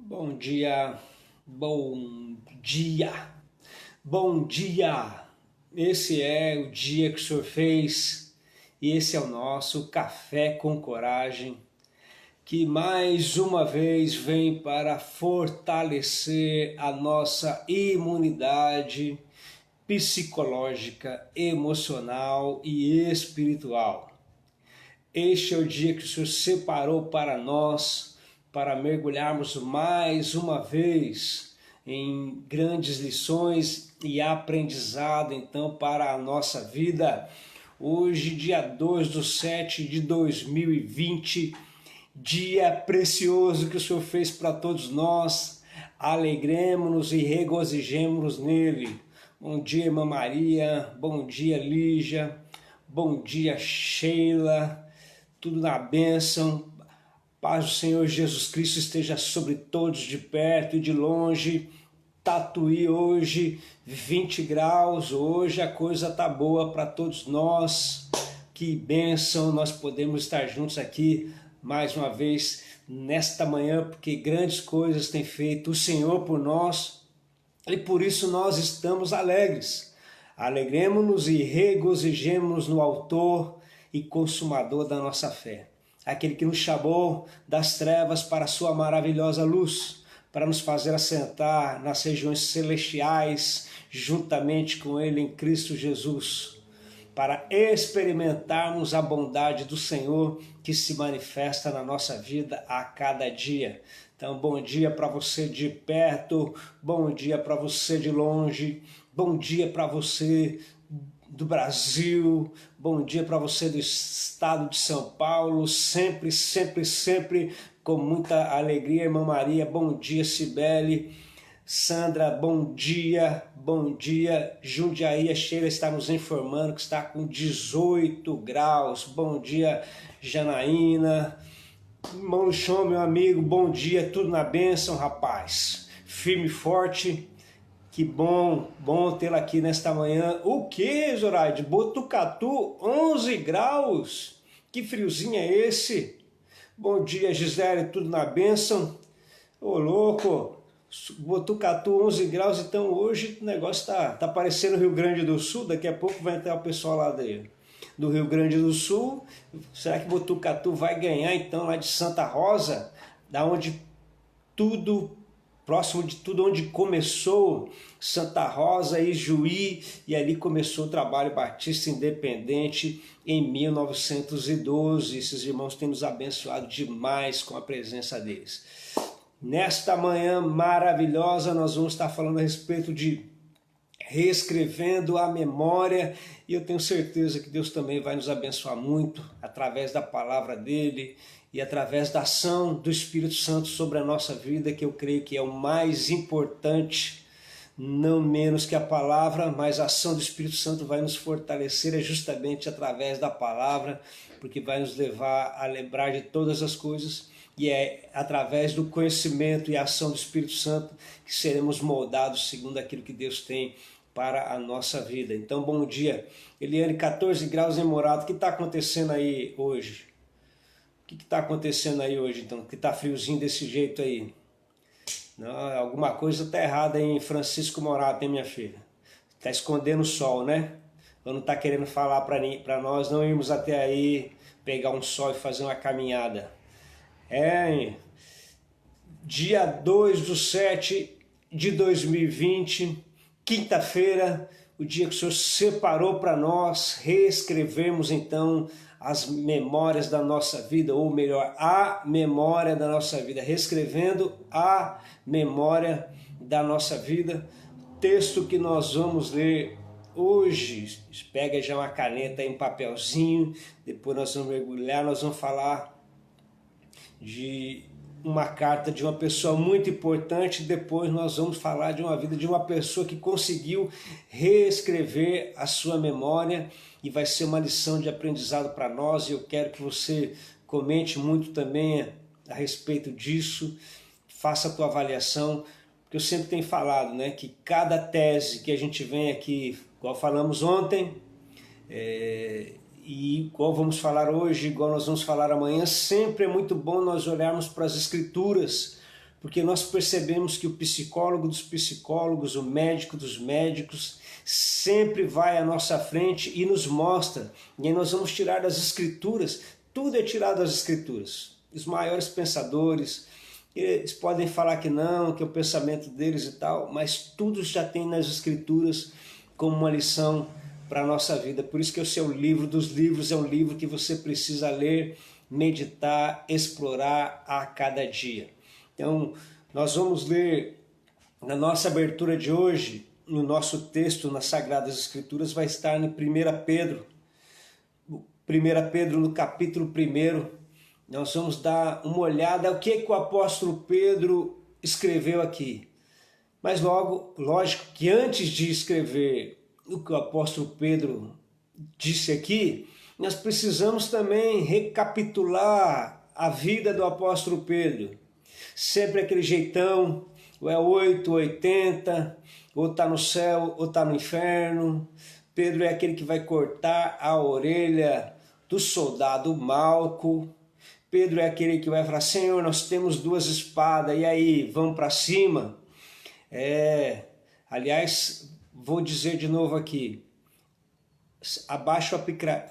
Bom dia, bom dia, bom dia. Esse é o dia que o Senhor fez e esse é o nosso Café com Coragem, que mais uma vez vem para fortalecer a nossa imunidade psicológica, emocional e espiritual. Este é o dia que o Senhor separou para nós, para mergulharmos mais uma vez em grandes lições e aprendizado, então, para a nossa vida. Hoje, dia 2/7 de 2020, dia precioso que o Senhor fez para todos nós. Alegremos-nos e regozijemos nele. Bom dia, irmã Maria. Bom dia, Lígia. Bom dia, Sheila. Tudo na bênção. Paz do Senhor Jesus Cristo esteja sobre todos, de perto e de longe. Tatuí hoje, 20 graus. Hoje a coisa tá boa para todos nós. Que bênção nós podemos estar juntos aqui mais uma vez nesta manhã, porque grandes coisas tem feito o Senhor por nós e por isso nós estamos alegres. Alegremos-nos e regozijemos no Autor e Consumador da nossa fé. Aquele que nos chamou das trevas para a sua maravilhosa luz, para nos fazer assentar nas regiões celestiais, juntamente com Ele em Cristo Jesus, para experimentarmos a bondade do Senhor que se manifesta na nossa vida a cada dia. Então, bom dia para você de perto, bom dia para você de longe, bom dia para você do Brasil, bom dia para você do estado de São Paulo, sempre, sempre, sempre com muita alegria, irmã Maria, bom dia, Cibele, Sandra, bom dia, Jundiaí, a Sheila está nos informando que está com 18 graus, bom dia, Janaína, irmão Luxão, meu amigo, bom dia, tudo na bênção, rapaz, firme e forte. Que bom tê-la aqui nesta manhã. O que, Zoraide? Botucatu, 11 graus? Que friozinho é esse? Bom dia, Gisele, tudo na bênção? Ô, louco, Botucatu, 11 graus, então hoje o negócio tá parecendo Rio Grande do Sul, daqui a pouco vai entrar o pessoal lá do Rio Grande do Sul. Será que Botucatu vai ganhar então lá de Santa Rosa, da onde tudo próximo de tudo onde começou Santa Rosa e Juí, e ali começou o trabalho batista independente em 1912. Esses irmãos têm nos abençoado demais com a presença deles. Nesta manhã maravilhosa nós vamos estar falando a respeito de reescrevendo a memória, e eu tenho certeza que Deus também vai nos abençoar muito através da palavra dele e através da ação do Espírito Santo sobre a nossa vida, que eu creio que é o mais importante, não menos que a palavra, mas a ação do Espírito Santo vai nos fortalecer justamente através da palavra, porque vai nos levar a lembrar de todas as coisas, e é através do conhecimento e a ação do Espírito Santo que seremos moldados segundo aquilo que Deus tem para a nossa vida. Então, bom dia. Eliane, 14 graus em Morato. O que está acontecendo aí hoje? O que está acontecendo aí hoje, então? Que está friozinho desse jeito aí? Não, alguma coisa está errada em Francisco Morato, hein, minha filha? Está escondendo o sol, né? Ou não está querendo falar para nós não irmos até aí pegar um sol e fazer uma caminhada. Dia 2/7 de 2020, quinta-feira, o dia que o Senhor separou para nós reescrevermos então as memórias da nossa vida, ou melhor, a memória da nossa vida, reescrevendo a memória da nossa vida. Texto que nós vamos ler hoje, pega já uma caneta e um papelzinho, depois nós vamos mergulhar, nós vamos falar de uma carta de uma pessoa muito importante, depois nós vamos falar de uma vida de uma pessoa que conseguiu reescrever a sua memória, e vai ser uma lição de aprendizado para nós, e eu quero que você comente muito também a respeito disso, faça a tua avaliação, porque eu sempre tenho falado, né, que cada tese que a gente vem aqui, igual falamos ontem, e igual vamos falar hoje, igual nós vamos falar amanhã, sempre é muito bom nós olharmos para as Escrituras, porque nós percebemos que o psicólogo dos psicólogos, o médico dos médicos, sempre vai à nossa frente e nos mostra, e aí nós vamos tirar das Escrituras, tudo é tirado das Escrituras. Os maiores pensadores, eles podem falar que não, que é o pensamento deles e tal, mas tudo já tem nas Escrituras como uma lição para a nossa vida. Por isso que esse é o livro dos livros, é um livro que você precisa ler, meditar, explorar a cada dia. Então, nós vamos ler na nossa abertura de hoje, no nosso texto nas Sagradas Escrituras, vai estar em 1 Pedro. 1 Pedro no capítulo 1, nós vamos dar uma olhada ao que o apóstolo Pedro escreveu aqui. Mas logo, lógico que antes de escrever o que o apóstolo Pedro disse aqui, nós precisamos também recapitular a vida do apóstolo Pedro. Sempre aquele jeitão, ou é 8, 80, ou está no céu, ou está no inferno. Pedro é aquele que vai cortar a orelha do soldado Malco. Pedro é aquele que vai falar, Senhor, nós temos 2 espadas, e aí, vamos para cima? Aliás, vou dizer de novo aqui, abaixa o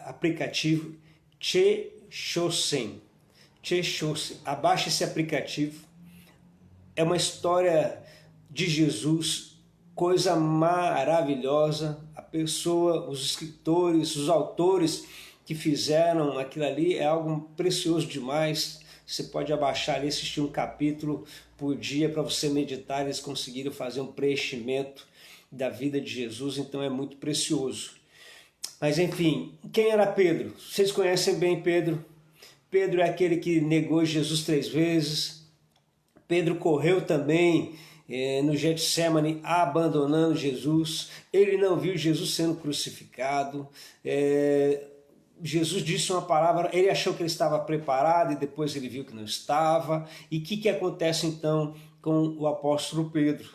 aplicativo Chechosen. Abaixa esse aplicativo. É uma história de Jesus, coisa maravilhosa. A pessoa, os escritores, os autores que fizeram aquilo ali é algo precioso demais. Você pode abaixar ali, assistir um capítulo por dia para você meditar. Eles conseguiram fazer um preenchimento da vida de Jesus, então é muito precioso. Mas enfim, quem era Pedro? Vocês conhecem bem Pedro? Pedro é aquele que negou Jesus 3 vezes. Pedro correu também no Getsemane abandonando Jesus. Ele não viu Jesus sendo crucificado. Jesus disse uma palavra, ele achou que ele estava preparado e depois ele viu que não estava. E o que acontece então com o apóstolo Pedro?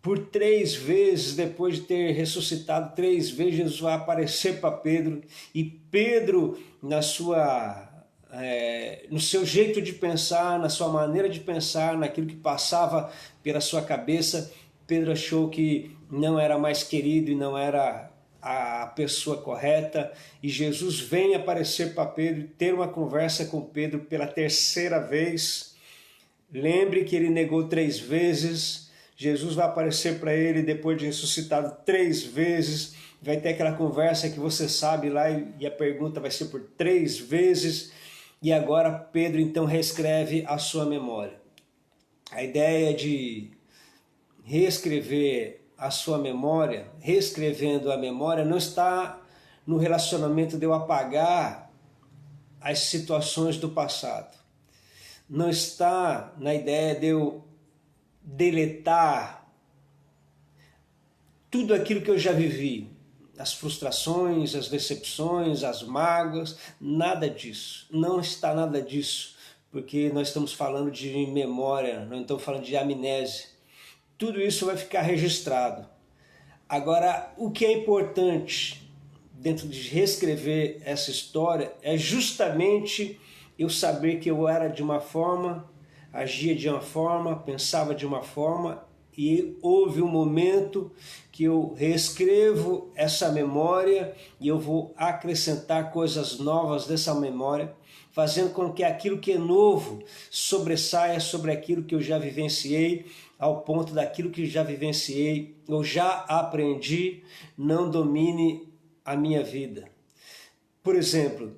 Por 3 vezes, depois de ter ressuscitado 3 vezes, Jesus vai aparecer para Pedro. E Pedro, no seu jeito de pensar, na sua maneira de pensar, naquilo que passava pela sua cabeça, Pedro achou que não era mais querido e não era a pessoa correta, e Jesus vem aparecer para Pedro e ter uma conversa com Pedro pela 3ª vez. Lembre que ele negou 3 vezes, Jesus vai aparecer para ele depois de ressuscitado 3 vezes, vai ter aquela conversa que você sabe lá e a pergunta vai ser por 3 vezes, e agora Pedro então reescreve a sua memória. A ideia de reescrever a sua memória, reescrevendo a memória, não está no relacionamento de eu apagar as situações do passado. Não está na ideia de eu deletar tudo aquilo que eu já vivi, as frustrações, as decepções, as mágoas, nada disso. Não está nada disso, porque nós estamos falando de memória, não estamos falando de amnésia. Tudo isso vai ficar registrado. Agora, o que é importante dentro de reescrever essa história é justamente eu saber que eu era de uma forma, agia de uma forma, pensava de uma forma, e houve um momento que eu reescrevo essa memória e eu vou acrescentar coisas novas dessa memória, fazendo com que aquilo que é novo sobressaia sobre aquilo que eu já vivenciei, ao ponto daquilo que já vivenciei, eu já aprendi, não domine a minha vida. Por exemplo,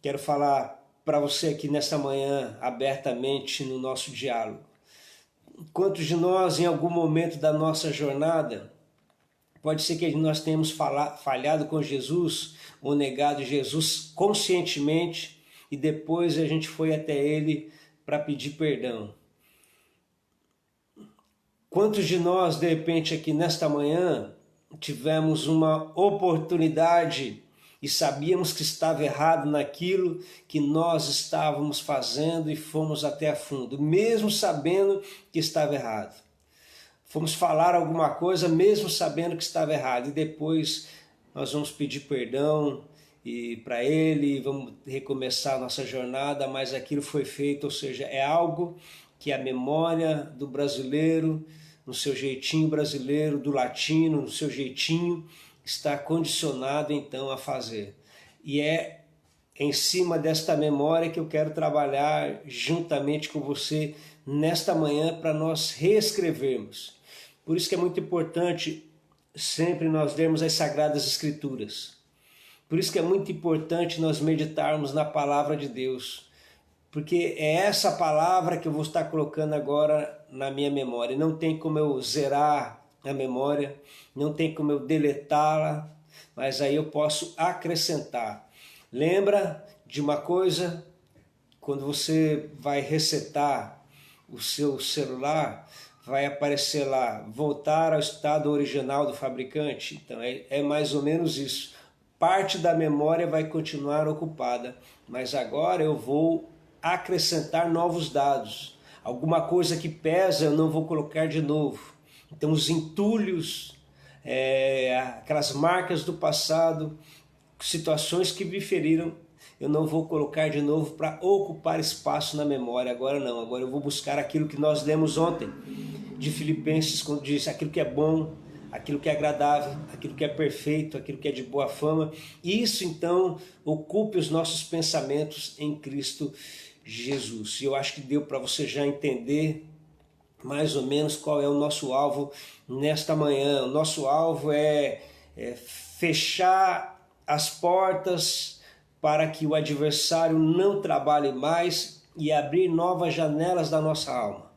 quero falar para você aqui nesta manhã, abertamente no nosso diálogo. Quantos de nós, em algum momento da nossa jornada, pode ser que nós tenhamos falhado com Jesus, ou negado Jesus conscientemente, e depois a gente foi até Ele para pedir perdão. Quantos de nós, de repente, aqui nesta manhã, tivemos uma oportunidade e sabíamos que estava errado naquilo que nós estávamos fazendo e fomos até a fundo, mesmo sabendo que estava errado. Fomos falar alguma coisa mesmo sabendo que estava errado, e depois nós vamos pedir perdão para Ele, vamos recomeçar a nossa jornada, mas aquilo foi feito, ou seja, é algo que a memória do brasileiro, no seu jeitinho brasileiro, do latino, no seu jeitinho, está condicionado então a fazer. E é em cima desta memória que eu quero trabalhar juntamente com você nesta manhã para nós reescrevermos. Por isso que é muito importante sempre nós lermos as Sagradas Escrituras. Por isso que é muito importante nós meditarmos na Palavra de Deus. Porque é essa palavra que eu vou estar colocando agora na minha memória. Não tem como eu zerar a memória, não tem como eu deletá-la, mas aí eu posso acrescentar. Lembra de uma coisa? Quando você vai resetar o seu celular, vai aparecer lá, voltar ao estado original do fabricante. Então é mais ou menos isso. Parte da memória vai continuar ocupada, mas agora eu vou acrescentar novos dados. Alguma coisa que pesa eu não vou colocar de novo. Então os entulhos, aquelas marcas do passado, situações que me feriram, eu não vou colocar de novo para ocupar espaço na memória. Agora não, agora eu vou buscar aquilo que nós lemos ontem de Filipenses, quando diz aquilo que é bom, aquilo que é agradável, aquilo que é perfeito, aquilo que é de boa fama. Isso então ocupe os nossos pensamentos em Cristo Jesus. E eu acho que deu para você já entender mais ou menos qual é o nosso alvo nesta manhã. O nosso alvo é fechar as portas para que o adversário não trabalhe mais e abrir novas janelas da nossa alma.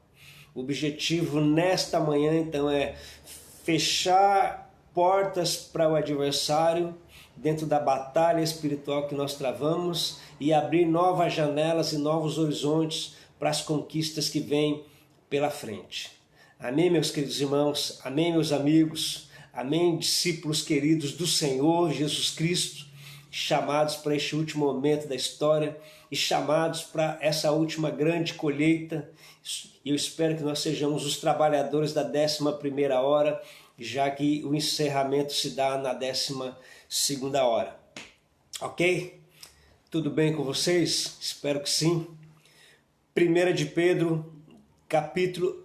O objetivo nesta manhã então é fechar portas para o adversário dentro da batalha espiritual que nós travamos e abrir novas janelas e novos horizontes para as conquistas que vêm pela frente. Amém, meus queridos irmãos? Amém, meus amigos? Amém, discípulos queridos do Senhor Jesus Cristo, chamados para este último momento da história e chamados para essa última grande colheita. E eu espero que nós sejamos os trabalhadores da 11ª hora, já que o encerramento se dá na 12ª hora. Ok? Tudo bem com vocês? Espero que sim. 1 de Pedro, capítulo...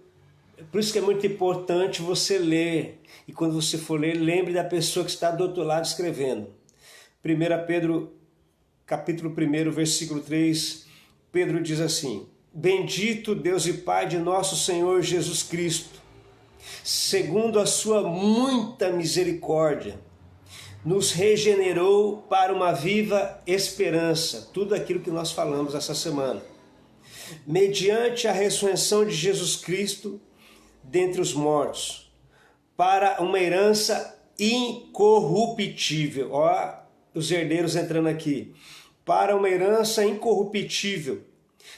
Por isso que é muito importante você ler. E quando você for ler, lembre da pessoa que está do outro lado escrevendo. 1 Pedro, capítulo 1, versículo 3, Pedro diz assim: Bendito Deus e Pai de nosso Senhor Jesus Cristo, segundo a sua muita misericórdia, nos regenerou para uma viva esperança, tudo aquilo que nós falamos essa semana, mediante a ressurreição de Jesus Cristo dentre os mortos, para uma herança incorruptível. Ó, os herdeiros entrando aqui. Para uma herança incorruptível,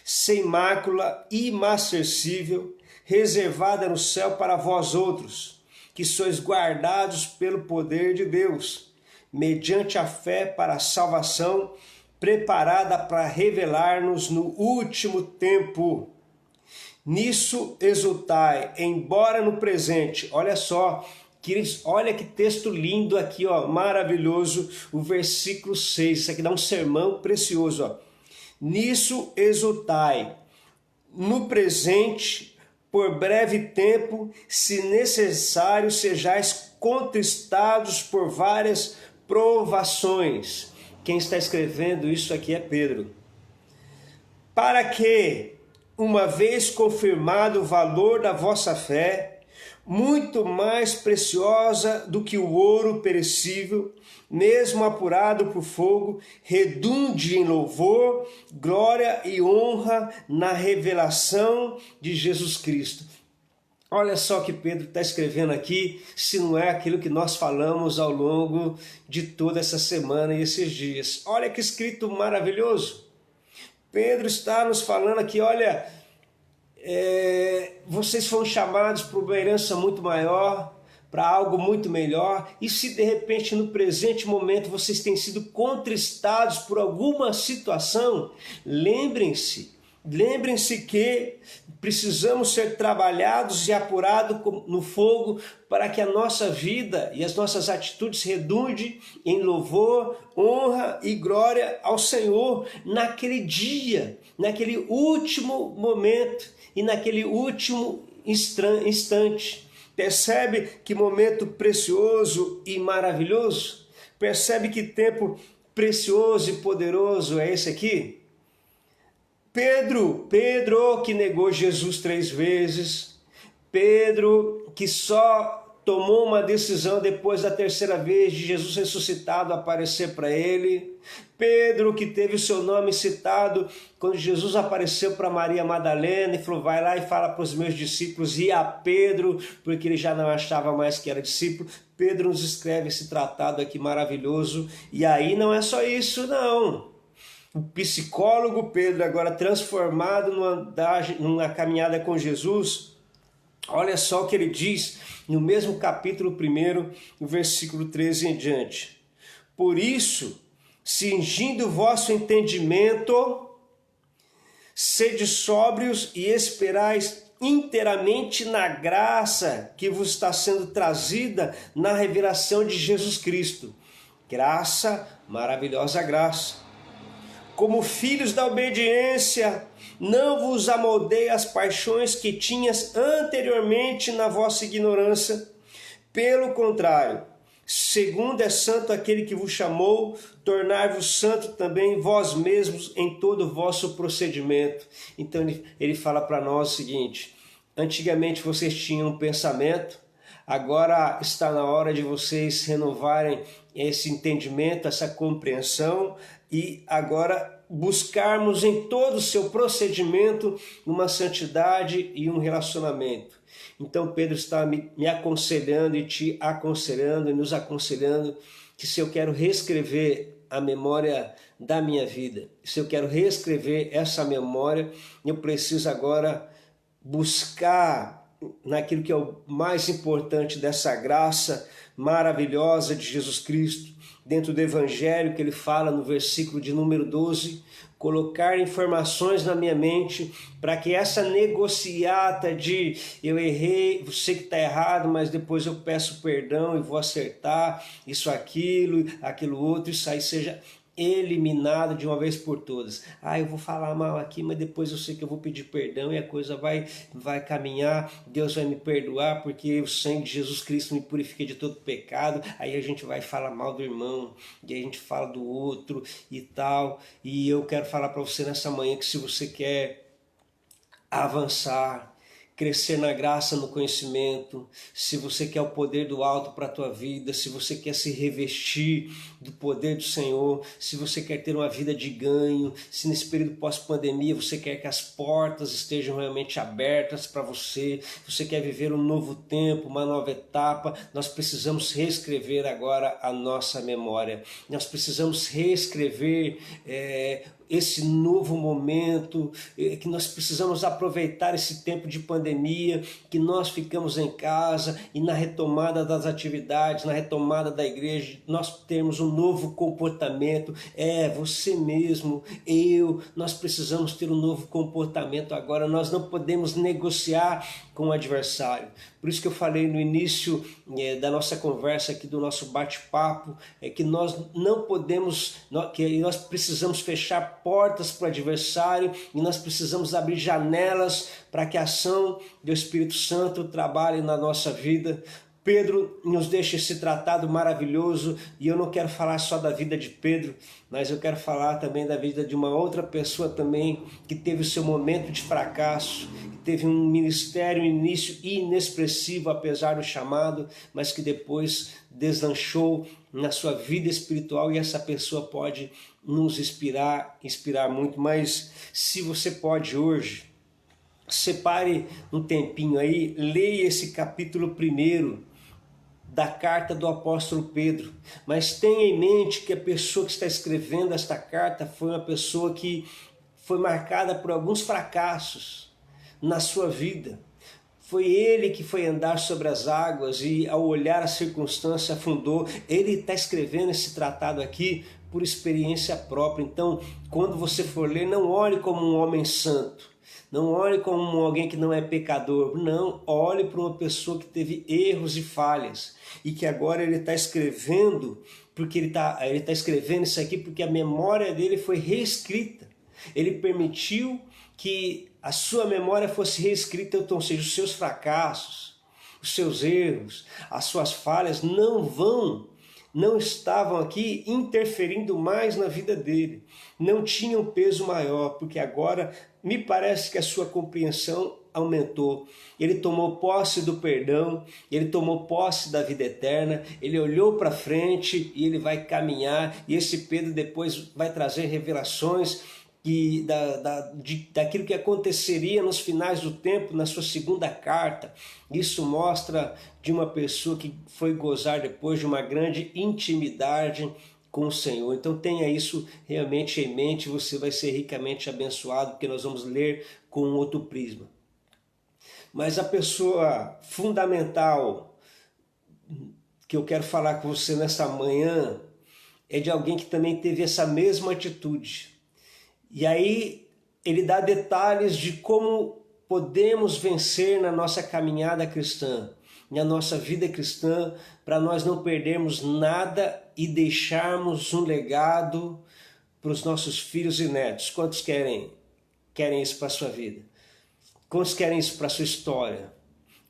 sem mácula, imarcessível, reservada no céu para vós outros, que sois guardados pelo poder de Deus, mediante a fé para a salvação, preparada para revelar-nos no último tempo. Nisso exultai, embora no presente. Olha só, queridos, olha que texto lindo aqui, ó, maravilhoso, o versículo 6. Isso aqui dá um sermão precioso, ó. Nisso exultai, no presente, por breve tempo, se necessário, sejais contristados por várias provações. Quem está escrevendo isso aqui é Pedro. Para que, uma vez confirmado o valor da vossa fé, muito mais preciosa do que o ouro perecível, mesmo apurado por fogo, redunde em louvor, glória e honra na revelação de Jesus Cristo. Olha só o que Pedro está escrevendo aqui, se não é aquilo que nós falamos ao longo de toda essa semana e esses dias. Olha que escrito maravilhoso. Pedro está nos falando aqui, olha, vocês foram chamados para uma herança muito maior, para algo muito melhor, e se de repente no presente momento vocês têm sido contristados por alguma situação, lembrem-se Lembrem-se que precisamos ser trabalhados e apurados no fogo para que a nossa vida e as nossas atitudes redundem em louvor, honra e glória ao Senhor naquele dia, naquele último momento e naquele último instante. Percebe que momento precioso e maravilhoso? Percebe que tempo precioso e poderoso é esse aqui? Pedro que negou Jesus 3 vezes, Pedro que só tomou uma decisão depois da terceira vez de Jesus ressuscitado aparecer para ele, Pedro que teve o seu nome citado quando Jesus apareceu para Maria Madalena e falou, vai lá e fala para os meus discípulos, e a Pedro, porque ele já não achava mais que era discípulo. Pedro nos escreve esse tratado aqui maravilhoso, e aí não é só isso não. O psicólogo Pedro, agora transformado numa caminhada com Jesus, olha só o que ele diz no mesmo capítulo 1, no versículo 13 em diante. Por isso, cingindo o vosso entendimento, sede sóbrios e esperais inteiramente na graça que vos está sendo trazida na revelação de Jesus Cristo. Graça, maravilhosa graça. Como filhos da obediência, não vos amoldei as paixões que tinhas anteriormente na vossa ignorância. Pelo contrário, segundo é santo aquele que vos chamou, tornai-vos santo também vós mesmos em todo o vosso procedimento. Então ele fala para nós o seguinte, antigamente vocês tinham um pensamento, agora está na hora de vocês renovarem esse entendimento, essa compreensão, e agora buscarmos em todo o seu procedimento uma santidade e um relacionamento. Então Pedro está me aconselhando e te aconselhando e nos aconselhando que se eu quero reescrever a memória da minha vida, se eu quero reescrever essa memória, eu preciso agora buscar naquilo que é o mais importante dessa graça maravilhosa de Jesus Cristo, dentro do Evangelho que ele fala no versículo de número 12, colocar informações na minha mente para que essa negociata de eu errei, você que está errado, mas depois eu peço perdão e vou acertar isso, aquilo outro, isso aí seja eliminado de uma vez por todas. Eu vou falar mal aqui, mas depois eu sei que eu vou pedir perdão e a coisa vai caminhar, Deus vai me perdoar porque o sangue de Jesus Cristo me purifica de todo pecado. Aí a gente vai falar mal do irmão, e a gente fala do outro e tal. E eu quero falar para você nessa manhã que se você quer avançar, crescer na graça, no conhecimento, se você quer o poder do alto para a tua vida, se você quer se revestir do poder do Senhor, se você quer ter uma vida de ganho, se nesse período pós-pandemia você quer que as portas estejam realmente abertas para você, você quer viver um novo tempo, uma nova etapa, nós precisamos reescrever agora a nossa memória, nós precisamos reescrever esse novo momento, que nós precisamos aproveitar esse tempo de pandemia, que nós ficamos em casa e na retomada das atividades, na retomada da igreja, nós temos um novo comportamento, você mesmo, nós precisamos ter um novo comportamento agora, nós não podemos negociar com o adversário. Por isso que eu falei no início da nossa conversa aqui, do nosso bate-papo, que nós não podemos, que nós precisamos fechar portas para o adversário e nós precisamos abrir janelas para que a ação do Espírito Santo trabalhe na nossa vida. Pedro nos deixa esse tratado maravilhoso e eu não quero falar só da vida de Pedro, mas eu quero falar também da vida de uma outra pessoa também que teve o seu momento de fracasso, que teve um ministério, um início inexpressivo apesar do chamado, mas que depois deslanchou na sua vida espiritual e essa pessoa pode nos inspirar muito. Mas se você pode hoje, separe um tempinho aí, leia esse capítulo 1 da carta do apóstolo Pedro, mas tenha em mente que a pessoa que está escrevendo esta carta foi uma pessoa que foi marcada por alguns fracassos na sua vida, Foi ele que foi andar sobre as águas e, ao olhar a circunstância, afundou. Ele está escrevendo esse tratado aqui por experiência própria. Então, quando você for ler, não olhe como um homem santo. Não olhe como alguém que não é pecador. Não, olhe para uma pessoa que teve erros e falhas. E que agora ele está escrevendo, porque ele tá escrevendo isso aqui porque a memória dele foi reescrita. Ele permitiu que a sua memória fosse reescrita, então, ou seja, os seus fracassos, os seus erros, as suas falhas não estavam aqui interferindo mais na vida dele, não tinham peso maior, porque agora me parece que a sua compreensão aumentou. Ele tomou posse do perdão, ele tomou posse da vida eterna, ele olhou para frente e ele vai caminhar, e esse Pedro depois vai trazer revelações daquilo que aconteceria nos finais do tempo, na sua segunda carta. Isso mostra de uma pessoa que foi gozar depois de uma grande intimidade com o Senhor. Então tenha isso realmente em mente, você vai ser ricamente abençoado, porque nós vamos ler com outro prisma. Mas a pessoa fundamental que eu quero falar com você nesta manhã é de alguém que também teve essa mesma atitude. E aí ele dá detalhes de como podemos vencer na nossa caminhada cristã, na nossa vida cristã, para nós não perdermos nada e deixarmos um legado para os nossos filhos e netos. Quantos querem isso para a sua vida? Quantos querem isso para a sua história?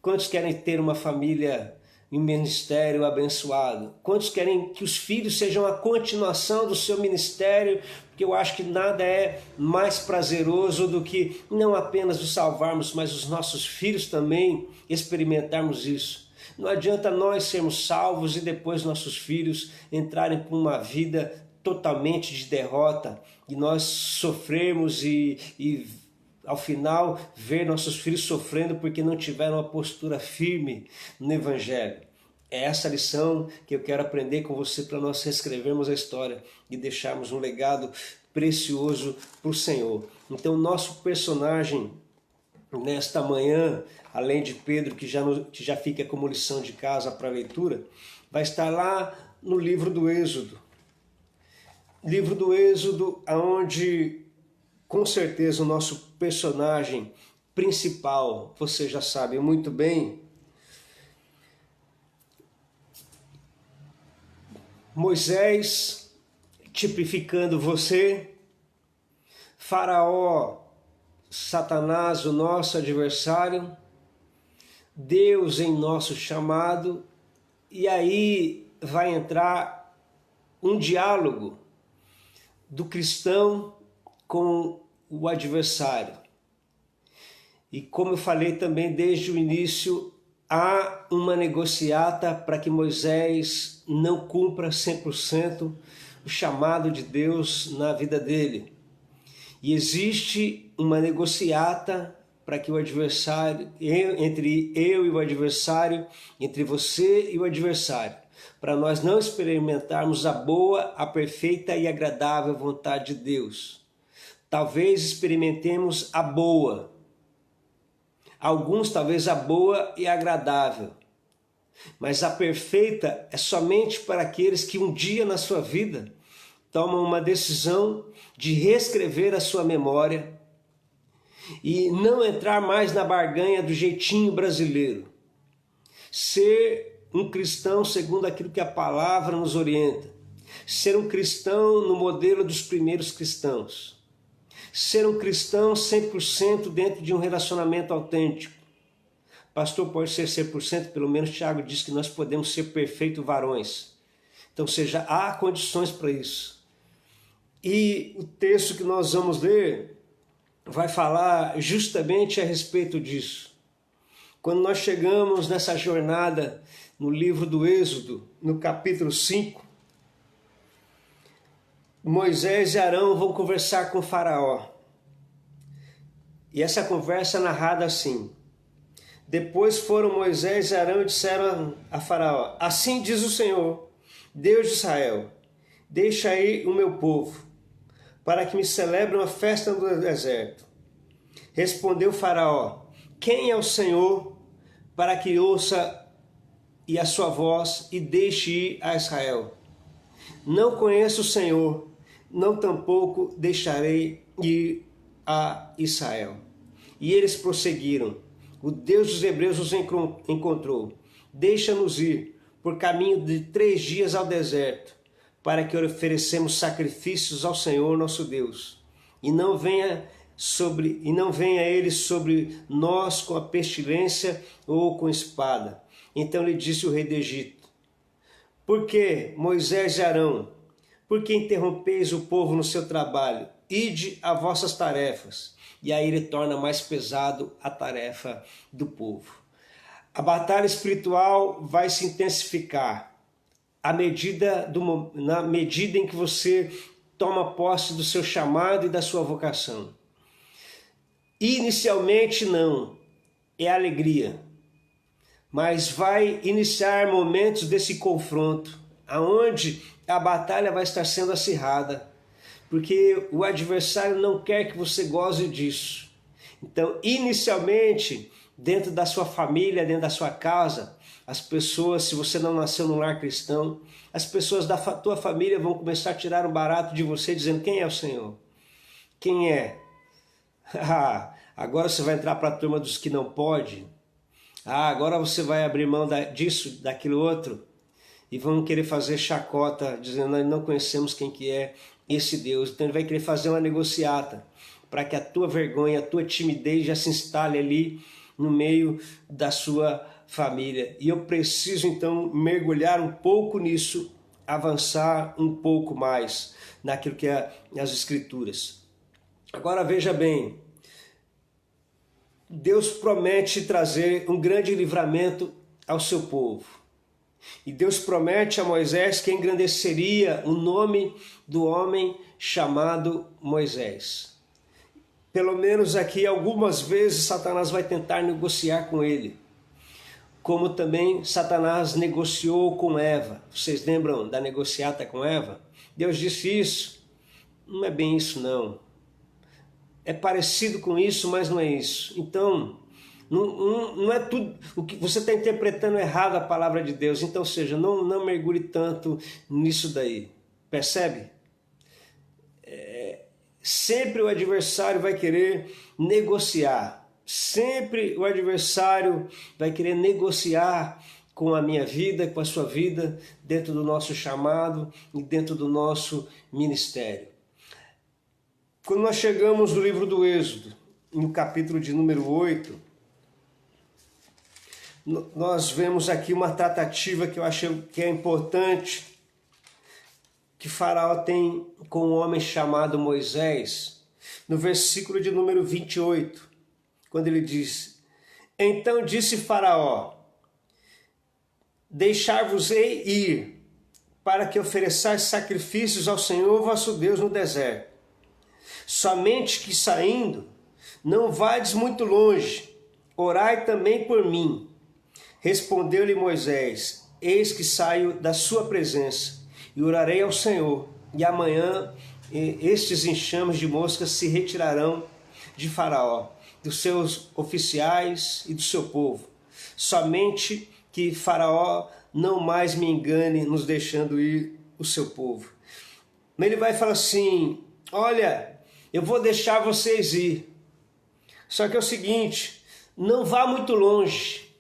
Quantos querem ter uma família e um ministério abençoado? Quantos querem que os filhos sejam a continuação do seu ministério? Porque eu acho que nada é mais prazeroso do que não apenas os salvarmos, mas os nossos filhos também experimentarmos isso. Não adianta nós sermos salvos e depois nossos filhos entrarem por uma vida totalmente de derrota e nós sofrermos e ao final ver nossos filhos sofrendo porque não tiveram uma postura firme no Evangelho. É essa lição que eu quero aprender com você para nós reescrevermos a história e deixarmos um legado precioso para o Senhor. Então nosso personagem nesta manhã, além de Pedro, que já fica como lição de casa para a leitura, vai estar lá no livro do Êxodo. Livro do Êxodo, onde com certeza o nosso personagem principal, você já sabe muito bem, Moisés tipificando você, Faraó, Satanás, o nosso adversário, Deus em nosso chamado, e aí vai entrar um diálogo do cristão com o adversário. E como eu falei também desde o início, há uma negociata para que Moisés não cumpra 100% o chamado de Deus na vida dele. E existe uma negociata para que o adversário, entre eu e o adversário, entre você e o adversário, para nós não experimentarmos a boa, a perfeita e agradável vontade de Deus. Talvez experimentemos a boa, alguns talvez a boa e agradável, mas a perfeita é somente para aqueles que um dia na sua vida tomam uma decisão de reescrever a sua memória e não entrar mais na barganha do jeitinho brasileiro. Ser um cristão segundo aquilo que a palavra nos orienta. Ser um cristão no modelo dos primeiros cristãos. Ser um cristão 100% dentro de um relacionamento autêntico. Pastor, pode ser 100%, pelo menos Tiago diz que nós podemos ser perfeitos varões. Então, seja, há condições para isso. E o texto que nós vamos ler vai falar justamente a respeito disso. Quando nós chegamos nessa jornada no livro do Êxodo, no capítulo 5, Moisés e Arão vão conversar com Faraó. E essa conversa é narrada assim: depois foram Moisés e Arão e disseram a Faraó: assim diz o Senhor, Deus de Israel, deixa ir o meu povo, para que me celebre uma festa no deserto. Respondeu Faraó: quem é o Senhor para que ouça e a sua voz e deixe ir a Israel. Não conheço o Senhor, não tampouco deixarei ir a Israel. E eles prosseguiram. O Deus dos Hebreus os encontrou. Deixa-nos ir por caminho de 3 dias ao deserto, para que oferecemos sacrifícios ao Senhor nosso Deus. E não venha ele sobre nós com a pestilência ou com espada. Então lhe disse o rei do Egito: por que, Moisés e Arão, por que interrompeis o povo no seu trabalho? Ide a vossas tarefas. E aí ele torna mais pesado a tarefa do povo. A batalha espiritual vai se intensificar na medida em que você toma posse do seu chamado e da sua vocação. Inicialmente não, é alegria, mas vai iniciar momentos desse confronto, aonde a batalha vai estar sendo acirrada, porque o adversário não quer que você goze disso. Então, inicialmente, dentro da sua família, dentro da sua casa, as pessoas, se você não nasceu num lar cristão, as pessoas da tua família vão começar a tirar um barato de você, dizendo: quem é o Senhor? Quem é? Agora você vai entrar para a turma dos que não pode? Agora você vai abrir mão disso, daquilo outro? E vão querer fazer chacota, dizendo: nós não conhecemos quem que é esse Deus. Então ele vai querer fazer uma negociata, para que a tua vergonha, a tua timidez já se instale ali no meio da sua família. E eu preciso então mergulhar um pouco nisso, avançar um pouco mais naquilo que é as Escrituras. Agora veja bem, Deus promete trazer um grande livramento ao seu povo. E Deus promete a Moisés que engrandeceria o nome do homem chamado Moisés. Pelo menos aqui algumas vezes Satanás vai tentar negociar com ele, como também Satanás negociou com Eva. Vocês lembram da negociata com Eva? Deus disse isso. Não é bem isso não. É parecido com isso, mas não é isso. Então, não é tudo. O que você está interpretando errado a palavra de Deus. Então, ou seja, não mergulhe tanto nisso daí. Percebe? Sempre o adversário vai querer negociar. Sempre o adversário vai querer negociar com a minha vida, com a sua vida, dentro do nosso chamado e dentro do nosso ministério. Quando nós chegamos no livro do Êxodo, no capítulo de número 8, nós vemos aqui uma tratativa que eu acho que é importante, que Faraó tem com um homem chamado Moisés, no versículo de número 28, quando ele diz: então disse Faraó: deixar-vos-ei ir, para que ofereçais sacrifícios ao Senhor vosso Deus no deserto. Somente que saindo, não vades muito longe, orai também por mim. Respondeu-lhe Moisés: eis que saio da sua presença, e orarei ao Senhor, e amanhã estes enxames de moscas se retirarão de Faraó, dos seus oficiais e do seu povo. Somente que Faraó não mais me engane, nos deixando ir o seu povo. Mas ele vai falar assim: olha, eu vou deixar vocês ir. Só que é o seguinte, não vá muito longe.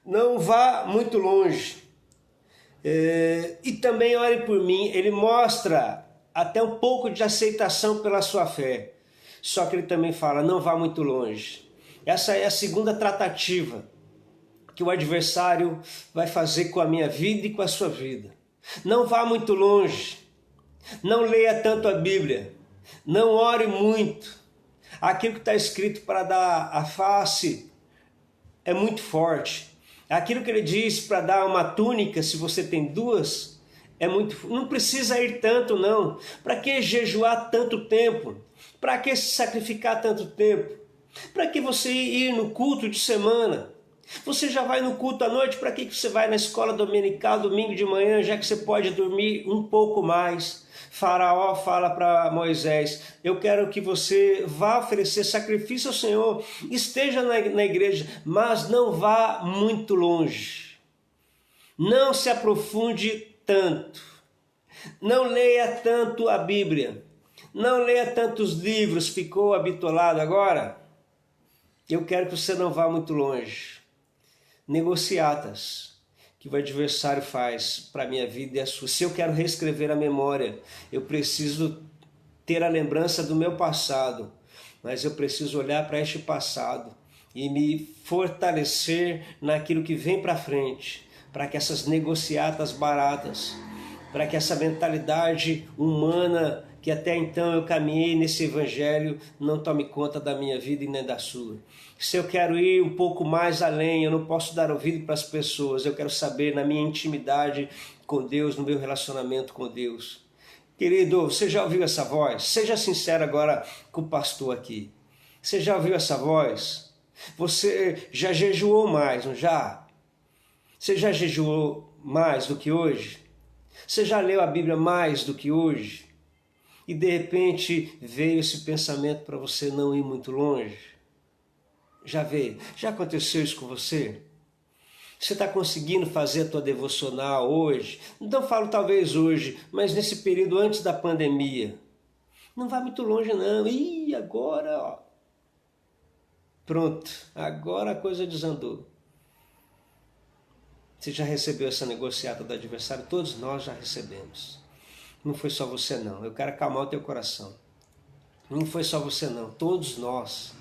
Não vá muito longe. E também ore por mim. Ele mostra até um pouco de aceitação pela sua fé. Só que ele também fala: não vá muito longe. Essa é a segunda tratativa que o adversário vai fazer com a minha vida e com a sua vida. Não vá muito longe. Não leia tanto a Bíblia. Não ore muito. Aquilo que está escrito para dar a face é muito forte. Aquilo que ele diz para dar uma túnica, se você tem duas, é muito. Não precisa ir tanto, não. Para que jejuar tanto tempo? Para que se sacrificar tanto tempo? Para que você ir no culto de semana? Você já vai no culto à noite? Para que você vai na escola dominical domingo de manhã, já que você pode dormir um pouco mais? Faraó fala para Moisés: eu quero que você vá oferecer sacrifício ao Senhor, esteja na igreja, mas não vá muito longe. Não se aprofunde tanto. Não leia tanto a Bíblia. Não leia tantos livros. Ficou habitolado agora? Eu quero que você não vá muito longe. Negociatas que o adversário faz para a minha vida e a sua. Se eu quero reescrever a memória, eu preciso ter a lembrança do meu passado, mas eu preciso olhar para este passado e me fortalecer naquilo que vem para frente, para que essas negociatas baratas, para que essa mentalidade humana que até então eu caminhei nesse evangelho não tome conta da minha vida e nem da sua. Se eu quero ir um pouco mais além, eu não posso dar ouvido para as pessoas, eu quero saber na minha intimidade com Deus, no meu relacionamento com Deus. Querido, você já ouviu essa voz? Seja sincero agora com o pastor aqui. Você já ouviu essa voz? Você já jejuou mais, não já? Você já jejuou mais do que hoje? Você já leu a Bíblia mais do que hoje? E de repente veio esse pensamento para você não ir muito longe? Já veio? Já aconteceu isso com você? Você está conseguindo fazer a tua devocional hoje? Não falo talvez hoje, mas nesse período antes da pandemia. Não vai muito longe não. Ih, agora, ó. Pronto, agora a coisa desandou. Você já recebeu essa negociata do adversário? Todos nós já recebemos. Não foi só você não. Eu quero acalmar o teu coração. Não foi só você não. Todos nós,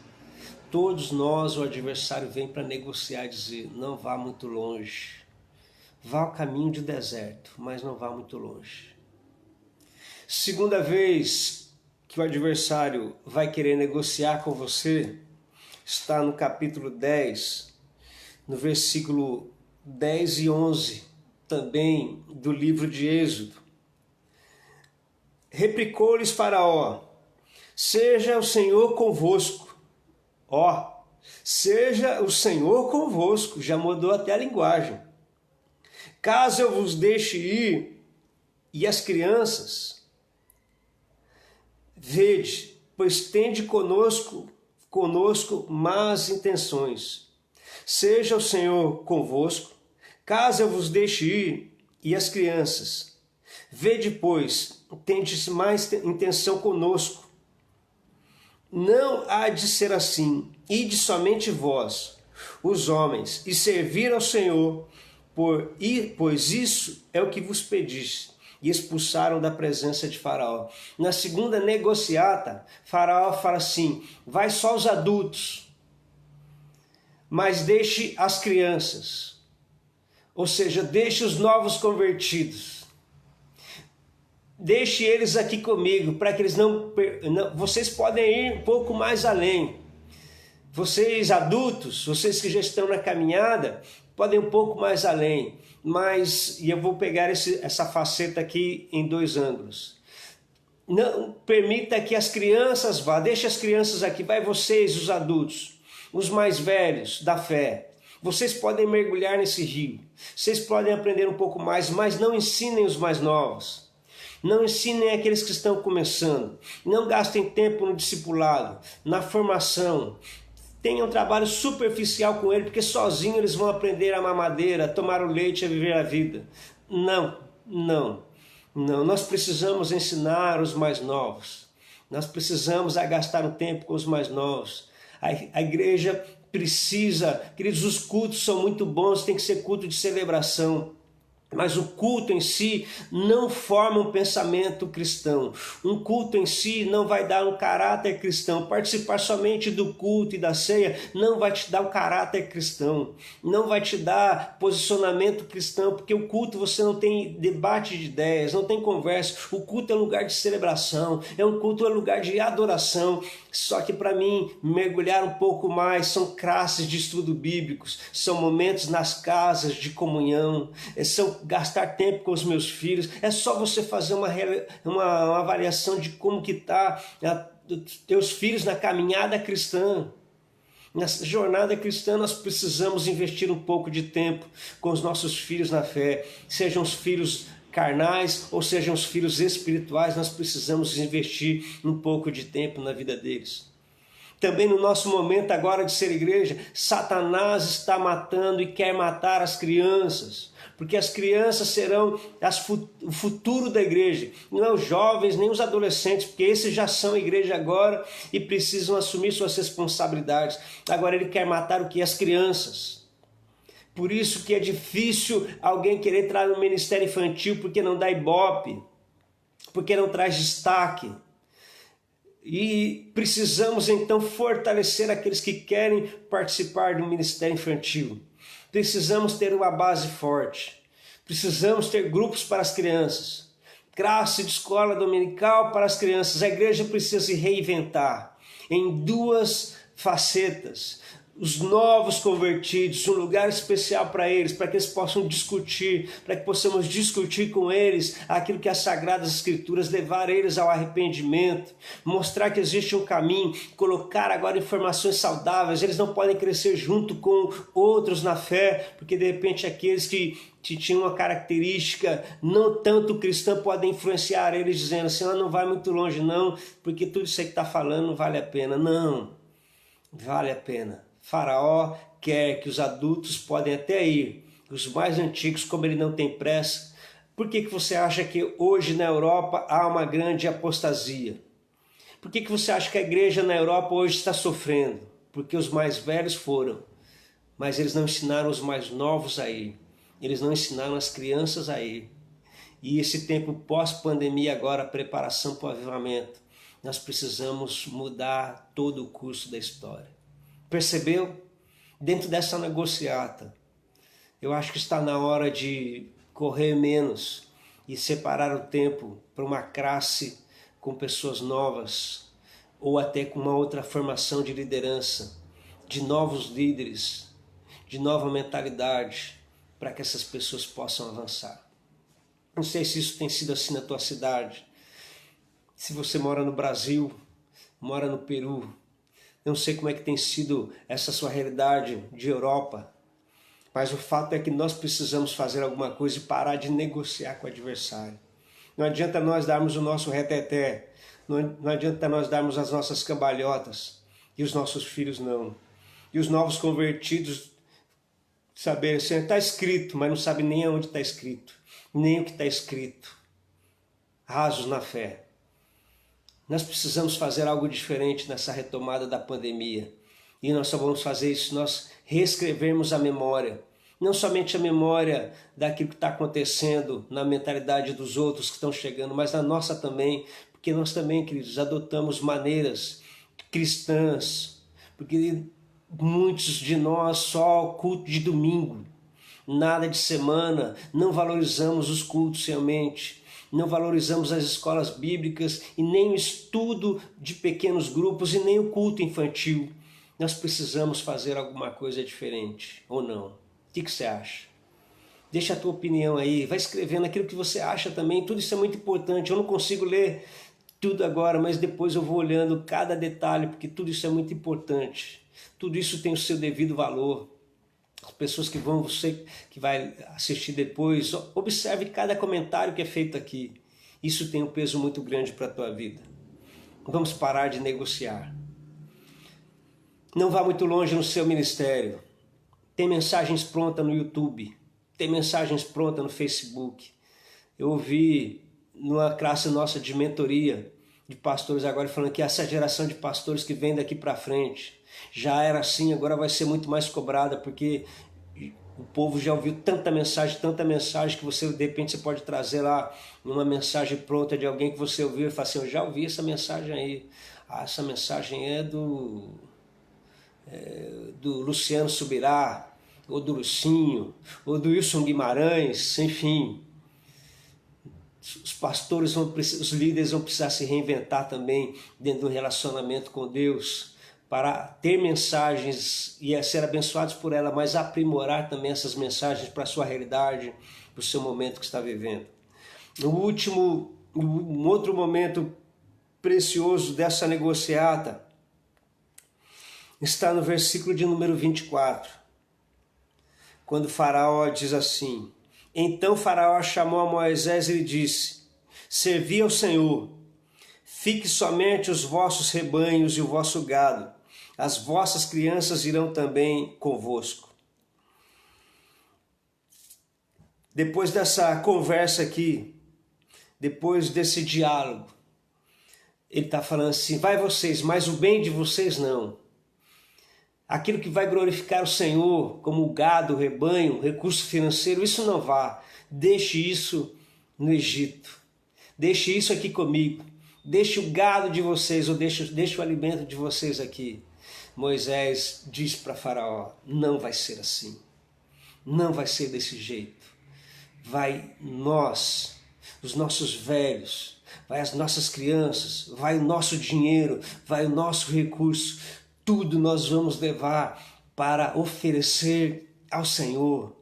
o adversário vem para negociar e dizer: não vá muito longe. Vá ao caminho de deserto, mas não vá muito longe. Segunda vez que o adversário vai querer negociar com você, está no capítulo 10, no versículo 10 e 11, também do livro de Êxodo. Replicou-lhes Faraó: seja o Senhor convosco. Ó, seja o Senhor convosco, já mudou até a linguagem. Caso eu vos deixe ir, e as crianças, vede, pois tende conosco más intenções. Seja o Senhor convosco, caso eu vos deixe ir, e as crianças, vede, pois, tendes mais intenção conosco. Não há de ser assim, ide somente vós, os homens, e servir ao Senhor, pois isso é o que vos pedis. E expulsaram da presença de Faraó. Na segunda negociata, Faraó fala assim: vai só os adultos, mas deixe as crianças. Ou seja, deixe os novos convertidos. Deixe eles aqui comigo, para que eles não... Vocês podem ir um pouco mais além. Vocês adultos, vocês que já estão na caminhada, podem ir um pouco mais além. Mas, e eu vou pegar essa faceta aqui em dois ângulos. Não permita que as crianças vá, deixe as crianças aqui, vai vocês, os adultos, os mais velhos da fé. Vocês podem mergulhar nesse rio, vocês podem aprender um pouco mais, mas não ensinem os mais novos. Não ensinem aqueles que estão começando. Não gastem tempo no discipulado, na formação. Tenham um trabalho superficial com ele, porque sozinhos eles vão aprender a mamadeira, a tomar o leite, a viver a vida. Não. Nós precisamos ensinar os mais novos. Nós precisamos gastar um tempo com os mais novos. A igreja precisa, queridos, os cultos são muito bons, tem que ser culto de celebração. Mas o culto em si não forma um pensamento cristão. Um culto em si não vai dar um caráter cristão. Participar somente do culto e da ceia não vai te dar um caráter cristão. Não vai te dar posicionamento cristão, porque o culto você não tem debate de ideias, não tem conversa. O culto é um lugar de celebração, é um lugar de adoração. Só que para mim, mergulhar um pouco mais, são classes de estudo bíblicos, são momentos nas casas de comunhão, são gastar tempo com os meus filhos. É só você fazer uma avaliação de como que está teus filhos na caminhada cristã. Na jornada cristã nós precisamos investir um pouco de tempo com os nossos filhos na fé, sejam os filhos carnais ou sejam os filhos espirituais, nós precisamos investir um pouco de tempo na vida deles. Também no nosso momento agora de ser igreja, Satanás está matando e quer matar as crianças, porque as crianças serão o futuro da igreja, não é os jovens nem os adolescentes, porque esses já são igreja agora e precisam assumir suas responsabilidades. Agora ele quer matar o que? As crianças. Por isso que é difícil alguém querer entrar no ministério infantil, porque não dá ibope, porque não traz destaque. E precisamos então fortalecer aqueles que querem participar do ministério infantil. Precisamos ter uma base forte. Precisamos ter grupos para as crianças. Classe de escola dominical para as crianças. A igreja precisa se reinventar em duas facetas. Os novos convertidos, um lugar especial para eles, para que eles possam discutir, para que possamos discutir com eles aquilo que as Sagradas Escrituras, levar eles ao arrependimento, mostrar que existe um caminho, colocar agora informações saudáveis. Eles não podem crescer junto com outros na fé, porque de repente aqueles que tinham uma característica não tanto cristã podem influenciar eles, dizendo assim, não vai muito longe não, porque tudo isso aí que está falando não vale a pena. Não, vale a pena. Faraó quer que os adultos podem até ir, os mais antigos, como ele não tem pressa. Por que você acha que hoje na Europa há uma grande apostasia? Por que você acha que a igreja na Europa hoje está sofrendo? Porque os mais velhos foram, mas eles não ensinaram os mais novos a ir. Eles não ensinaram as crianças a ir. E esse tempo pós-pandemia agora, preparação para o avivamento, nós precisamos mudar todo o curso da história. Percebeu? Dentro dessa negociata, eu acho que está na hora de correr menos e separar o tempo para uma classe com pessoas novas ou até com uma outra formação de liderança, de novos líderes, de nova mentalidade, para que essas pessoas possam avançar. Não sei se isso tem sido assim na tua cidade, se você mora no Brasil, mora no Peru, não sei como é que tem sido essa sua realidade de Europa, mas o fato é que nós precisamos fazer alguma coisa e parar de negociar com o adversário. Não adianta nós darmos o nosso reteté, não adianta nós darmos as nossas cambalhotas e os nossos filhos não. E os novos convertidos saberem assim, está escrito, mas não sabe nem aonde está escrito, nem o que está escrito. Rasos na fé. Nós precisamos fazer algo diferente nessa retomada da pandemia. E nós só vamos fazer isso se nós reescrevermos a memória. Não somente a memória daquilo que está acontecendo na mentalidade dos outros que estão chegando, mas na nossa também. Porque nós também, queridos, adotamos maneiras cristãs. Porque muitos de nós só culto de domingo, nada de semana, não valorizamos os cultos realmente. Não valorizamos as escolas bíblicas e nem o estudo de pequenos grupos e nem o culto infantil. Nós precisamos fazer alguma coisa diferente, ou não? O que você acha? Deixa a tua opinião aí, vai escrevendo aquilo que você acha também, tudo isso é muito importante. Eu não consigo ler tudo agora, mas depois eu vou olhando cada detalhe, porque tudo isso é muito importante. Tudo isso tem o seu devido valor. As pessoas que vão, você que vai assistir depois, observe cada comentário que é feito aqui. Isso tem um peso muito grande para a tua vida. Vamos parar de negociar. Não vá muito longe no seu ministério. Tem mensagens prontas no YouTube. Tem mensagens prontas no Facebook. Eu ouvi numa classe nossa de mentoria de pastores agora falando que essa geração de pastores que vem daqui para frente já era assim, agora vai ser muito mais cobrada, porque o povo já ouviu tanta mensagem que você de repente você pode trazer lá uma mensagem pronta de alguém que você ouviu e fala assim, eu já ouvi essa mensagem aí. Essa mensagem é do Luciano Subirá, ou do Lucinho, ou do Wilson Guimarães, enfim. Os pastores os líderes vão precisar se reinventar também dentro do relacionamento com Deus, para ter mensagens e ser abençoados por ela, mas aprimorar também essas mensagens para a sua realidade, para o seu momento que está vivendo. Um outro momento precioso dessa negociata está no versículo de número 24, quando o Faraó diz assim, Então Faraó chamou a Moisés e lhe disse: servi ao Senhor, fique somente os vossos rebanhos e o vosso gado, as vossas crianças irão também convosco. Depois dessa conversa aqui, depois desse diálogo, ele está falando assim: vai vocês, mas o bem de vocês não. Aquilo que vai glorificar o Senhor, como o gado, o rebanho, recurso financeiro, isso não vá. Deixe isso no Egito. Deixe isso aqui comigo. Deixe o gado de vocês, ou deixe o alimento de vocês aqui. Moisés diz para Faraó: não vai ser assim. Não vai ser desse jeito. Vai nós, os nossos velhos, vai as nossas crianças, vai o nosso dinheiro, vai o nosso recurso, tudo nós vamos levar para oferecer ao Senhor.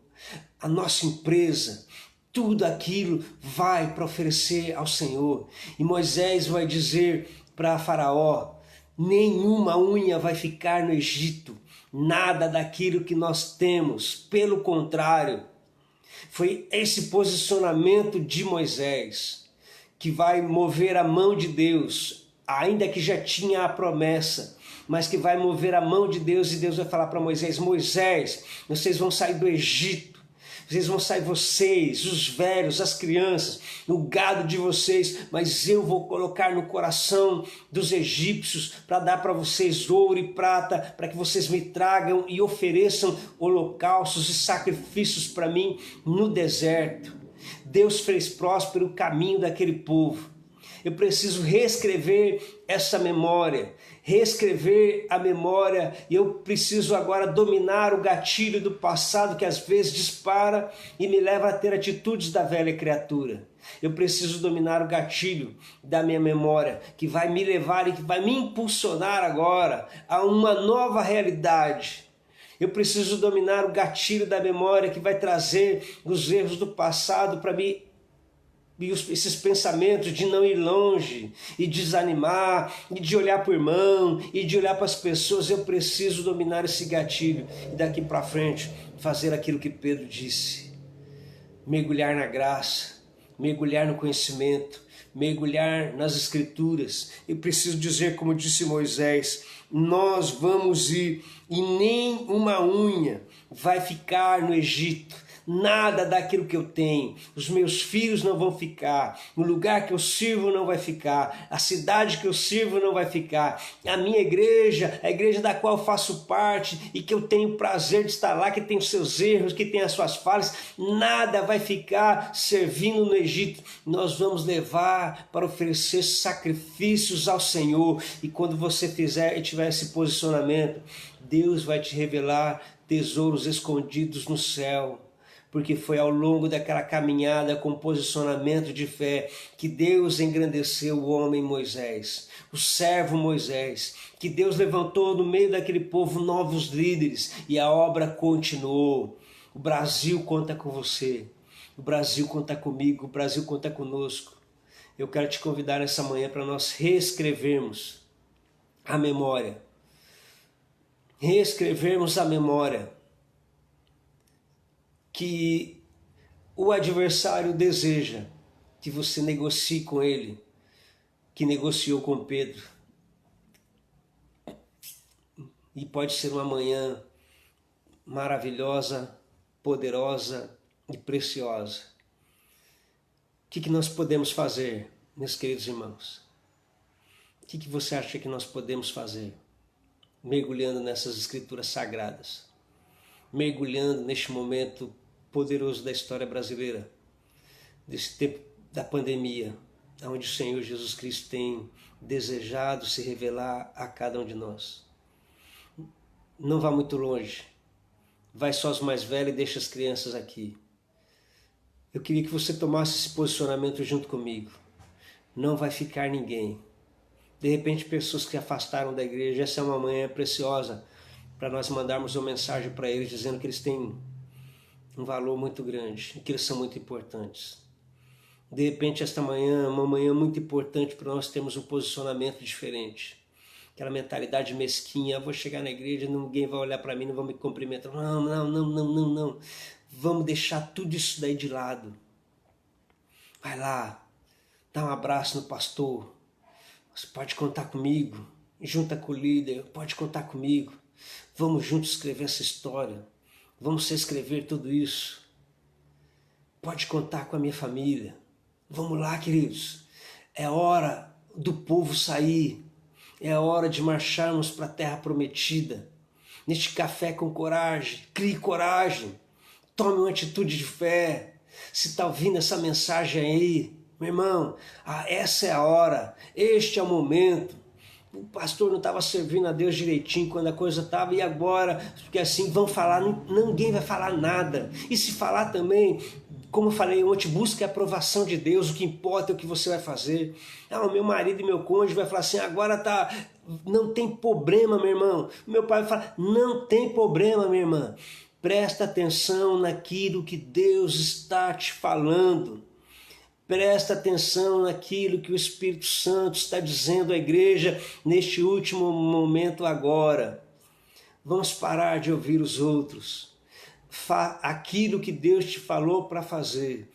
A nossa empresa, tudo aquilo vai para oferecer ao Senhor. E Moisés vai dizer para Faraó: nenhuma unha vai ficar no Egito, nada daquilo que nós temos, pelo contrário. Foi esse posicionamento de Moisés que vai mover a mão de Deus, ainda que já tinha a promessa, mas que vai mover a mão de Deus, e Deus vai falar para Moisés: Moisés, vocês vão sair do Egito, vocês vão sair, vocês, os velhos, as crianças, o gado de vocês, mas eu vou colocar no coração dos egípcios para dar para vocês ouro e prata, para que vocês me tragam e ofereçam holocaustos e sacrifícios para mim no deserto. Deus fez próspero o caminho daquele povo. Eu preciso reescrever essa memória, reescrever a memória, e eu preciso agora dominar o gatilho do passado que às vezes dispara e me leva a ter atitudes da velha criatura. Eu preciso dominar o gatilho da minha memória, que vai me levar e que vai me impulsionar agora a uma nova realidade. Eu preciso dominar o gatilho da memória que vai trazer os erros do passado para mim, e esses pensamentos de não ir longe, e desanimar, e de olhar para o irmão, e de olhar para as pessoas. Eu preciso dominar esse gatilho e daqui para frente fazer aquilo que Pedro disse: mergulhar na graça, mergulhar no conhecimento, mergulhar nas escrituras. Eu preciso dizer, como disse Moisés: nós vamos ir e nem uma unha vai ficar no Egito. Nada daquilo que eu tenho, os meus filhos não vão ficar, o lugar que eu sirvo não vai ficar, a cidade que eu sirvo não vai ficar, a minha igreja, a igreja da qual eu faço parte e que eu tenho prazer de estar lá, que tem os seus erros, que tem as suas falhas, nada vai ficar servindo no Egito. Nós vamos levar para oferecer sacrifícios ao Senhor, e quando você fizer e tiver esse posicionamento, Deus vai te revelar tesouros escondidos no céu. Porque foi ao longo daquela caminhada com posicionamento de fé que Deus engrandeceu o homem Moisés, o servo Moisés, que Deus levantou no meio daquele povo novos líderes, e a obra continuou. O Brasil conta com você, o Brasil conta comigo, o Brasil conta conosco. Eu quero te convidar nessa manhã para nós reescrevermos a memória, que o adversário deseja que você negocie com ele, que negociou com Pedro. E pode ser uma manhã maravilhosa, poderosa e preciosa. O que nós podemos fazer, meus queridos irmãos? O que você acha que nós podemos fazer? Mergulhando nessas escrituras sagradas, mergulhando neste momento poderoso da história brasileira, desse tempo da pandemia, onde o Senhor Jesus Cristo tem desejado se revelar a cada um de nós. Não vá muito longe, vai só os mais velhos e deixa as crianças aqui. Eu queria que você tomasse esse posicionamento junto comigo. Não vai ficar ninguém. De repente, pessoas que se afastaram da igreja, essa é uma manhã preciosa para nós mandarmos uma mensagem para eles dizendo que eles têm um valor muito grande e que eles são muito importantes. De repente, esta manhã é uma manhã muito importante para nós termos um posicionamento diferente. Aquela mentalidade mesquinha: vou chegar na igreja, ninguém vai olhar para mim, não vão me cumprimentar. Não. Vamos deixar tudo isso daí de lado. Vai lá, dá um abraço no pastor. Você pode contar comigo. Junta com o líder, pode contar comigo. Vamos juntos escrever essa história. Vamos reescrever tudo isso. Pode contar com a minha família. Vamos lá, queridos. É hora do povo sair. É hora de marcharmos para a terra prometida. Neste café com coragem. Crie coragem. Tome uma atitude de fé. Se está ouvindo essa mensagem aí, meu irmão, essa é a hora. Este é o momento. O pastor não estava servindo a Deus direitinho quando a coisa estava, e agora, porque assim vão falar, ninguém vai falar nada. E se falar também, como eu falei ontem, busque a aprovação de Deus, o que importa é o que você vai fazer. O meu marido e meu cônjuge vai falar assim, agora tá, não tem problema, meu irmão. Meu pai vai falar, não tem problema, minha irmã. Presta atenção naquilo que Deus está te falando. Presta atenção naquilo que o Espírito Santo está dizendo à igreja neste último momento agora. Vamos parar de ouvir os outros. Aquilo que Deus te falou para fazer,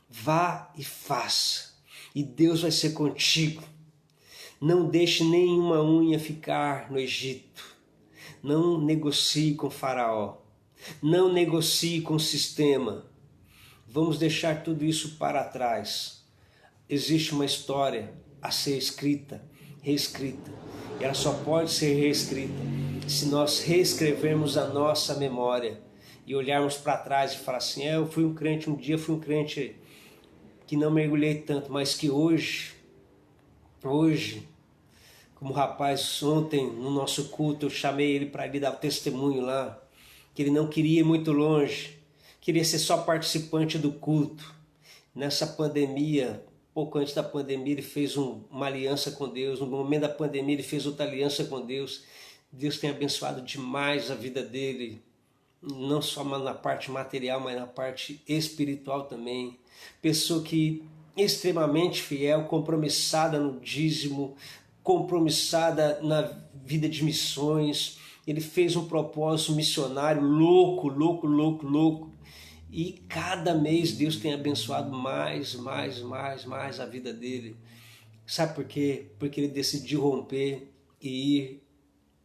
vá e faça. E Deus vai ser contigo. Não deixe nenhuma unha ficar no Egito. Não negocie com Faraó. Não negocie com o sistema. Vamos deixar tudo isso para trás. Existe uma história a ser escrita, reescrita. E ela só pode ser reescrita se nós reescrevermos a nossa memória e olharmos para trás e falar assim, eu fui um crente, um dia fui um crente que não mergulhei tanto, mas que hoje, como o rapaz ontem no nosso culto, eu chamei ele para ele dar o testemunho lá, que ele não queria ir muito longe, queria ser só participante do culto. Nessa pandemia, pouco antes da pandemia, ele fez uma aliança com Deus. No momento da pandemia, ele fez outra aliança com Deus. Deus tem abençoado demais a vida dele, não só na parte material, mas na parte espiritual também. Pessoa que extremamente fiel, compromissada no dízimo, compromissada na vida de missões. Ele fez um propósito missionário louco. E cada mês Deus tem abençoado mais a vida dele. Sabe por quê? Porque ele decidiu romper e ir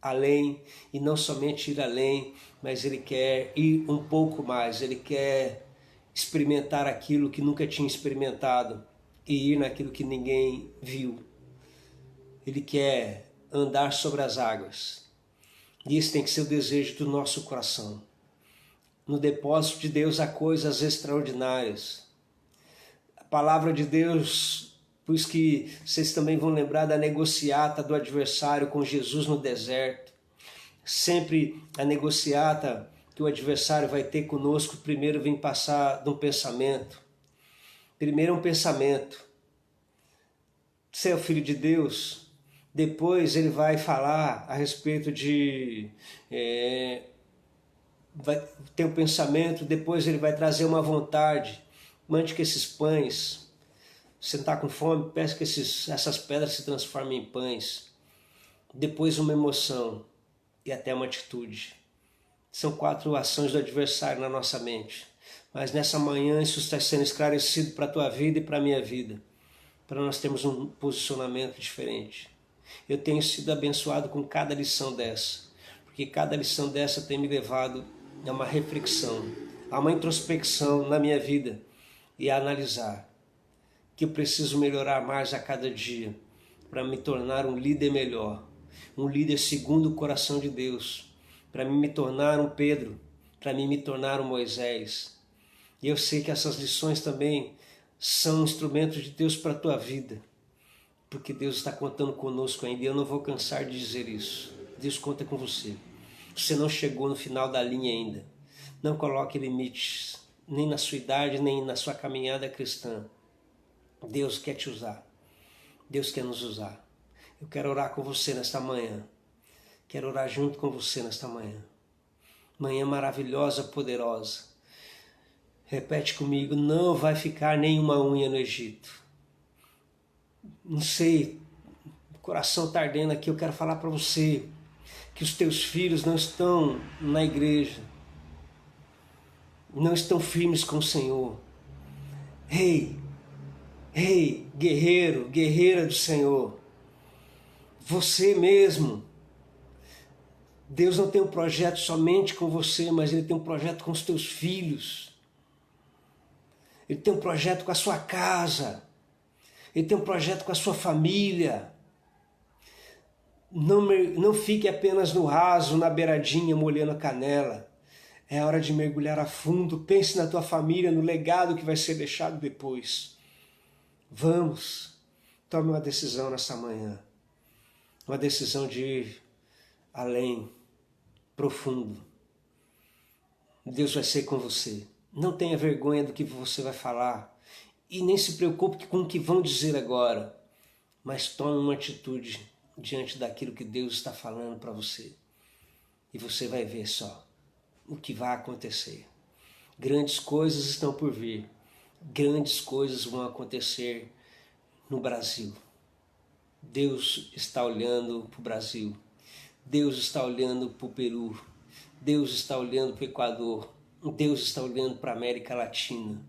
além. E não somente ir além, mas ele quer ir um pouco mais. Ele quer experimentar aquilo que nunca tinha experimentado e ir naquilo que ninguém viu. Ele quer andar sobre as águas. E esse tem que ser o desejo do nosso coração. No depósito de Deus há coisas extraordinárias. A palavra de Deus, por isso que vocês também vão lembrar da negociata do adversário com Jesus no deserto. Sempre a negociata que o adversário vai ter conosco, primeiro vem passar de um pensamento. Primeiro é um pensamento. Você é o Filho de Deus. Depois ele vai falar a respeito de... vai ter um pensamento, depois ele vai trazer uma vontade. Mande que esses pães, você está com fome, peça que essas pedras se transformem em pães. Depois uma emoção e até uma atitude. São 4 ações do adversário na nossa mente. Mas nessa manhã isso está sendo esclarecido para a tua vida e para a minha vida. Para nós termos um posicionamento diferente. Eu tenho sido abençoado com cada lição dessa. Porque cada lição dessa tem me levado a uma reflexão, a uma introspecção na minha vida e a analisar que eu preciso melhorar mais a cada dia para me tornar um líder melhor, um líder segundo o coração de Deus, para me tornar um Pedro, para me tornar um Moisés. E eu sei que essas lições também são instrumentos de Deus para a tua vida, porque Deus está contando conosco ainda e eu não vou cansar de dizer isso. Deus conta com você. Você não chegou no final da linha ainda. Não coloque limites, nem na sua idade, nem na sua caminhada cristã. Deus quer te usar. Deus quer nos usar. Eu quero orar com você nesta manhã. Quero orar junto com você nesta manhã. Manhã maravilhosa, poderosa. Repete comigo, não vai ficar nenhuma unha no Egito. Não sei, o coração está ardendo aqui, eu quero falar para você que os teus filhos não estão na igreja. não estão firmes com o Senhor. Ei, ei, guerreiro, guerreira do Senhor, você mesmo, Deus não tem um projeto somente com você, mas Ele tem um projeto com os teus filhos. Ele tem um projeto com a sua casa. Ele tem um projeto com a sua família. Não fique apenas no raso, na beiradinha, molhando a canela. É hora de mergulhar a fundo. Pense na tua família, no legado que vai ser deixado depois. Vamos, tome uma decisão nessa manhã. Uma decisão de ir além, profundo. Deus vai ser com você. Não tenha vergonha do que você vai falar. E nem se preocupe com o que vão dizer agora. Mas tome uma atitude diante daquilo que Deus está falando para você. E você vai ver só o que vai acontecer. Grandes coisas estão por vir. Grandes coisas vão acontecer no Brasil. Deus está olhando para o Brasil. Deus está olhando para o Peru. Deus está olhando para o Equador. Deus está olhando para a América Latina.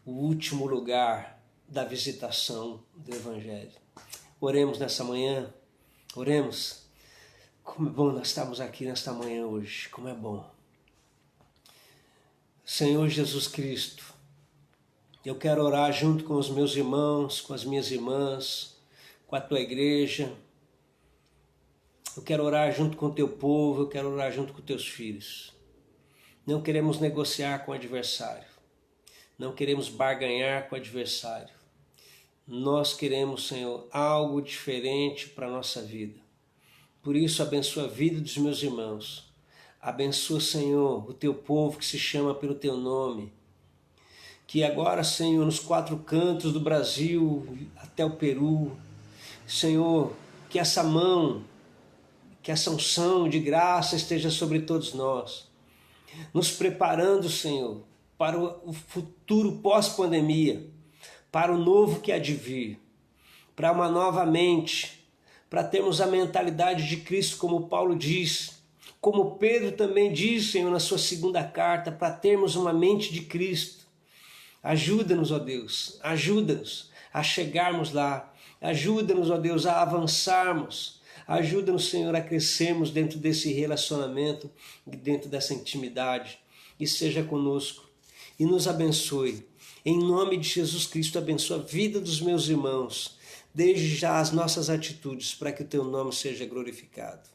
O último lugar da visitação do Evangelho. Oremos nessa manhã. Oremos. Como é bom nós estarmos aqui nesta manhã hoje. Como é bom. Senhor Jesus Cristo, eu quero orar junto com os meus irmãos, com as minhas irmãs, com a tua igreja. Eu quero orar junto com o teu povo, eu quero orar junto com teus filhos. Não queremos negociar com o adversário. Não queremos barganhar com o adversário. Nós queremos, Senhor, algo diferente para a nossa vida. Por isso, abençoa a vida dos meus irmãos. Abençoa, Senhor, o teu povo que se chama pelo teu nome. Que agora, Senhor, nos 4 cantos do Brasil, até o Peru, Senhor, que essa mão, que essa unção de graça esteja sobre todos nós. Nos preparando, Senhor, para o futuro pós-pandemia, para o novo que há de vir, para uma nova mente, para termos a mentalidade de Cristo, como Paulo diz, como Pedro também diz, Senhor, na sua 2ª carta, para termos uma mente de Cristo. Ajuda-nos, ó Deus, ajuda-nos a chegarmos lá, ajuda-nos, ó Deus, a avançarmos, ajuda-nos, Senhor, a crescermos dentro desse relacionamento, dentro dessa intimidade, e seja conosco, e nos abençoe. Em nome de Jesus Cristo, abençoa a vida dos meus irmãos, desde já as nossas atitudes, para que o teu nome seja glorificado.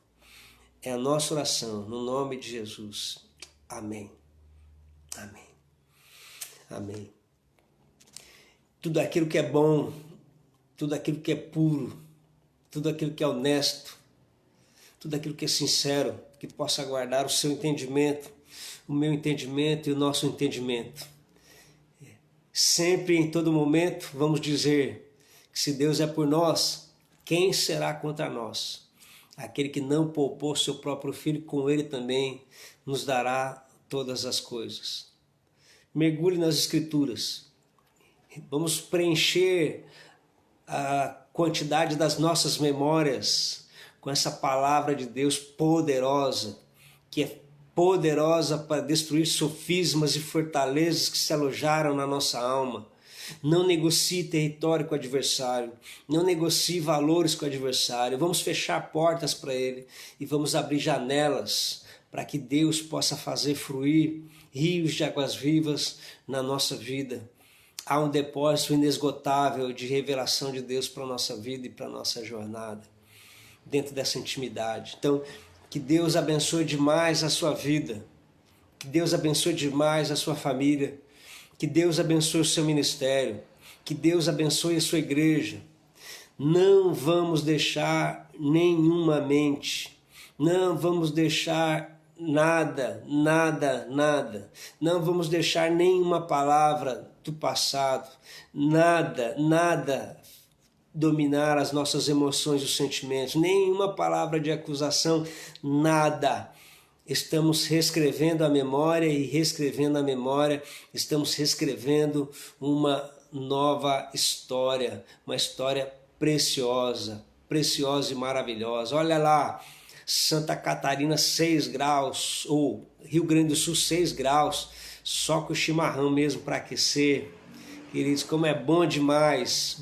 É a nossa oração, no nome de Jesus. Amém. Amém. Amém. Tudo aquilo que é bom, tudo aquilo que é puro, tudo aquilo que é honesto, tudo aquilo que é sincero, que possa guardar o seu entendimento, o meu entendimento e o nosso entendimento. Sempre, em todo momento, vamos dizer que se Deus é por nós, quem será contra nós? Aquele que não poupou seu próprio filho, com ele também nos dará todas as coisas. Mergulhe nas Escrituras. Vamos preencher a quantidade das nossas memórias com essa palavra de Deus poderosa, que é poderosa para destruir sofismas e fortalezas que se alojaram na nossa alma. Não negocie território com o adversário, não negocie valores com o adversário. Vamos fechar portas para ele e vamos abrir janelas para que Deus possa fazer fluir rios de águas vivas na nossa vida. Há um depósito inesgotável de revelação de Deus para a nossa vida e para a nossa jornada, dentro dessa intimidade. Então, que Deus abençoe demais a sua vida, que Deus abençoe demais a sua família, que Deus abençoe o seu ministério, que Deus abençoe a sua igreja. Não vamos deixar nenhuma mente, não vamos deixar nada. Não vamos deixar nenhuma palavra do passado, nada dominar as nossas emoções e os sentimentos, nenhuma palavra de acusação, nada. Estamos reescrevendo a memória e reescrevendo a memória, estamos reescrevendo uma nova história, uma história preciosa e maravilhosa. Olha lá, Santa Catarina 6 graus, ou Rio Grande do Sul 6 graus, só com o chimarrão mesmo para aquecer. Queridos, como é bom demais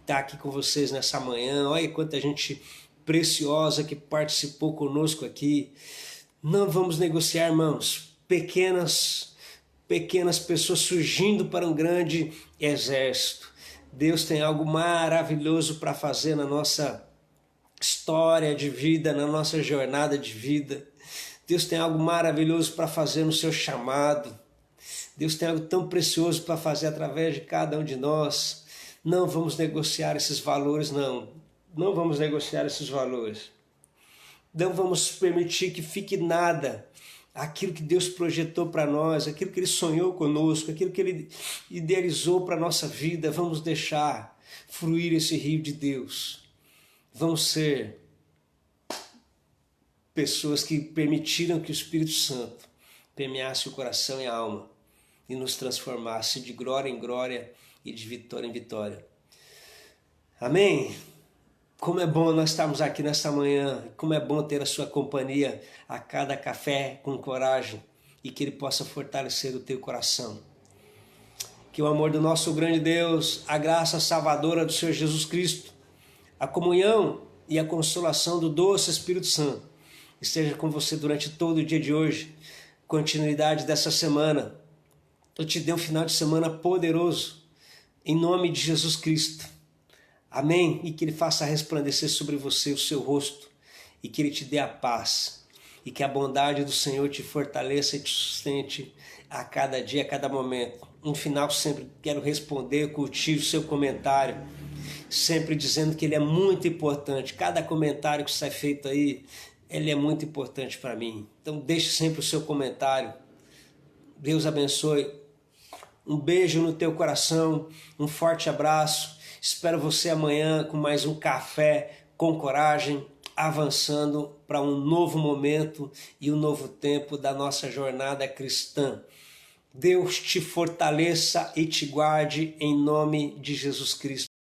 estar aqui com vocês nessa manhã. Olha quanta gente preciosa que participou conosco aqui. Não vamos negociar, irmãos, pequenas pessoas surgindo para um grande exército. Deus tem algo maravilhoso para fazer na nossa história de vida, na nossa jornada de vida. Deus tem algo maravilhoso para fazer no seu chamado. Deus tem algo tão precioso para fazer através de cada um de nós. Não vamos negociar esses valores, não. Não vamos negociar esses valores. Não vamos permitir que fique nada. Aquilo que Deus projetou para nós, aquilo que Ele sonhou conosco, aquilo que Ele idealizou para a nossa vida, vamos deixar fluir esse rio de Deus. Vamos ser pessoas que permitiram que o Espírito Santo permeasse o coração e a alma e nos transformasse de glória em glória e de vitória em vitória. Amém? Como é bom nós estarmos aqui nesta manhã, como é bom ter a sua companhia a cada café com coragem e que Ele possa fortalecer o teu coração. Que o amor do nosso grande Deus, a graça salvadora do Senhor Jesus Cristo, a comunhão e a consolação do doce Espírito Santo esteja com você durante todo o dia de hoje, continuidade dessa semana. Eu te dei um final de semana poderoso, em nome de Jesus Cristo. Amém? E que Ele faça resplandecer sobre você o seu rosto e que Ele te dê a paz e que a bondade do Senhor te fortaleça e te sustente a cada dia, a cada momento. No final sempre quero responder, curtir o seu comentário, sempre dizendo que ele é muito importante. Cada comentário que sai feito aí, ele é muito importante para mim. Então deixe sempre o seu comentário. Deus abençoe. Um beijo no teu coração, um forte abraço. Espero você amanhã com mais um café com coragem, avançando para um novo momento e um novo tempo da nossa jornada cristã. Deus te fortaleça e te guarde em nome de Jesus Cristo.